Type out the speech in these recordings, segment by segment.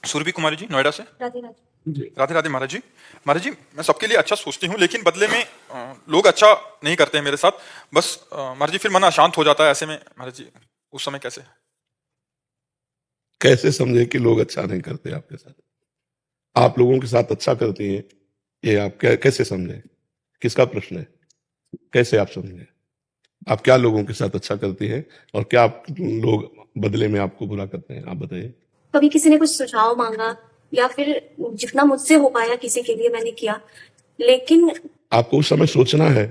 सुरभि कुमारी जी, नोएडा से। राधे राधे। जी, राधे राधे महाराज जी। महाराज जी, मैं सबके लिए अच्छा सोचती हूँ, लेकिन बदले में लोग अच्छा नहीं करते हैं मेरे साथ। बस महाराज जी, फिर मन अशांत हो जाता है ऐसे में। महाराज जी, उस समय कैसे? कैसे समझे कि लोग अच्छा नहीं करते आपके साथ? आप लोगों के साथ अच्छा करती हैं, ये आप कैसे समझे? किसका प्रश्न है? कैसे आप समझे? आप क्या लोगों के साथ अच्छा करती हैं और क्या आप लोग बदले में आपको बुरा करते हैं? आप बताइए। कभी किसी ने कुछ सुझाव मांगा या फिर जितना मुझसे हो पाया किसी के लिए मैंने किया, लेकिन आपको उस समय सोचना है।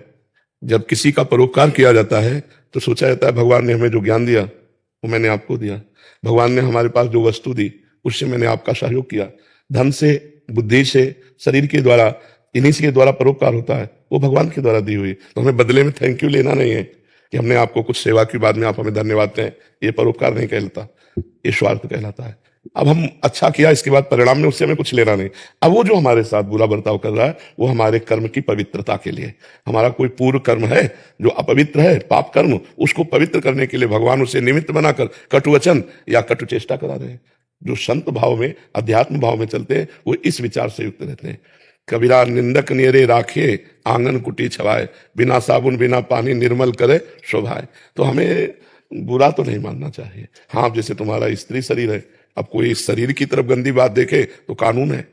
जब किसी का परोपकार किया जाता है तो सोचा जाता है भगवान ने हमें जो ज्ञान दिया वो मैंने आपको दिया, भगवान ने हमारे पास जो वस्तु दी उससे मैंने आपका सहयोग किया। धन से, बुद्धि से, शरीर के द्वारा, इन्हीं के द्वारा परोपकार होता है, वो भगवान के द्वारा दी हुई। तो हमें बदले में थैंक यू लेना नहीं है कि हमने आपको कुछ सेवा की, बाद में आप हमें धन्यवाद दें। ये परोपकार नहीं कहलाता, ये स्वार्थ कहलाता है। अब हम अच्छा किया, इसके बाद परिणाम में उससे हमें कुछ लेना नहीं। अब वो जो हमारे साथ बुरा बर्ताव कर रहा है वो हमारे कर्म की पवित्रता के लिए, हमारा कोई पूर्व कर्म है जो अपवित्र है, पाप कर्म, उसको पवित्र करने के लिए भगवान उसे निमित्त बनाकर कटु वचन या कटु चेष्टा करा रहे हैं। जो संत भाव में, अध्यात्म भाव में चलते हैं वो इस विचार से युक्त रहते हैं। कबीरा निंदक नियरे राखे, आंगन कुटी छवाए, बिना साबुन बिना पानी निर्मल करे शोभाए। तो हमें बुरा तो नहीं मानना चाहिए। हाँ, जैसे तुम्हारा स्त्री शरीर है, अब कोई इस शरीर की तरफ गंदी बात देखे तो कानून है,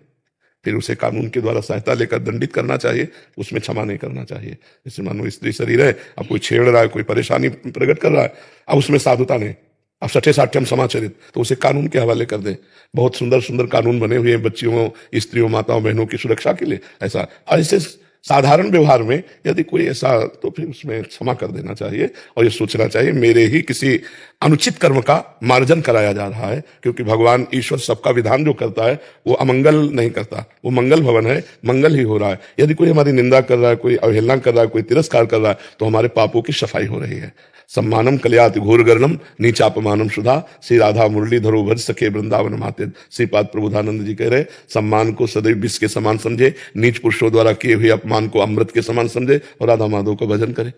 फिर उसे कानून के द्वारा सहायता लेकर दंडित करना चाहिए, उसमें क्षमा नहीं करना चाहिए। जैसे मानो स्त्री शरीर है, अब कोई छेड़ रहा है, कोई परेशानी प्रकट कर रहा है, अब उसमें साधुता नहीं, अब सठे साठ्यम समाचरित, तो उसे कानून के हवाले कर दे। बहुत सुंदर सुंदर कानून बने हुए हैं बच्चियों, स्त्रियों, माताओं, बहनों की सुरक्षा के लिए। ऐसे साधारण व्यवहार में यदि कोई ऐसा, तो फिर उसमें क्षमा कर देना चाहिए और ये सोचना चाहिए मेरे ही किसी अनुचित कर्म का मार्जन कराया जा रहा है, क्योंकि भगवान ईश्वर सबका विधान जो करता है वो अमंगल नहीं करता, वो मंगल भवन है, मंगल ही हो रहा है। यदि कोई हमारी निंदा कर रहा है, कोई अवहेलना कर रहा है, कोई तिरस्कार कर रहा है, तो हमारे पापों की सफाई हो रही है। सम्मानम कल्यात घोर गर्णम नीचापमानम सुधा, श्री राधा मुरलीधरो भज सके वृंदावन माते। श्रीपाद प्रबोधानंद जी कह रहे, सम्मान को सदैव विष के समान समझे, नीच पुरुषों द्वारा किए हुए अपमान को अमृत के समान समझे और राधा माधव का भजन करे।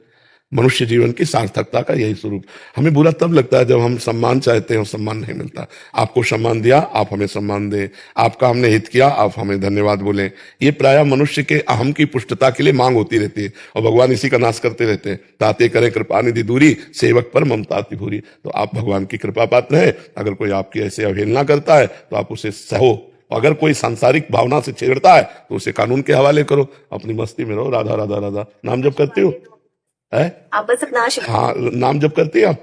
मनुष्य जीवन की सार्थकता का यही स्वरूप। हमें बुरा तब लगता है जब हम सम्मान चाहते हैं और सम्मान नहीं मिलता। आपको सम्मान दिया, आप हमें सम्मान दें, आपका हमने हित किया, आप हमें धन्यवाद बोलें। ये प्रायः मनुष्य के अहम की पुष्टता के लिए मांग होती रहती है और भगवान इसी का नाश करते रहते हैं। ताते करें कृपा निधि दूरी, सेवक पर ममता अति भूरी। तो आप भगवान की कृपा पात्र है। अगर कोई आपकी ऐसे अवहेलना करता है तो आप उसे सहो, अगर कोई सांसारिक भावना से छेड़ता है तो उसे कानून के हवाले करो, अपनी मस्ती में रहो। राधा राधा राधा नाम जप करते हो है? आप बस अपना हाँ, नाम जप करते हैं आप?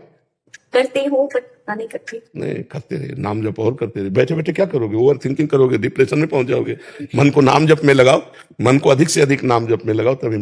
करते हो पर नहीं करती। नहीं, करते रहिए, नाम जप और करते रहिए। बैठे बैठे क्या करोगे? ओवर थिंकिंग करोगे, डिप्रेशन में पहुंच जाओगे। मन को नाम जप में लगाओ, मन को अधिक से अधिक नाम जप में लगाओ, तभी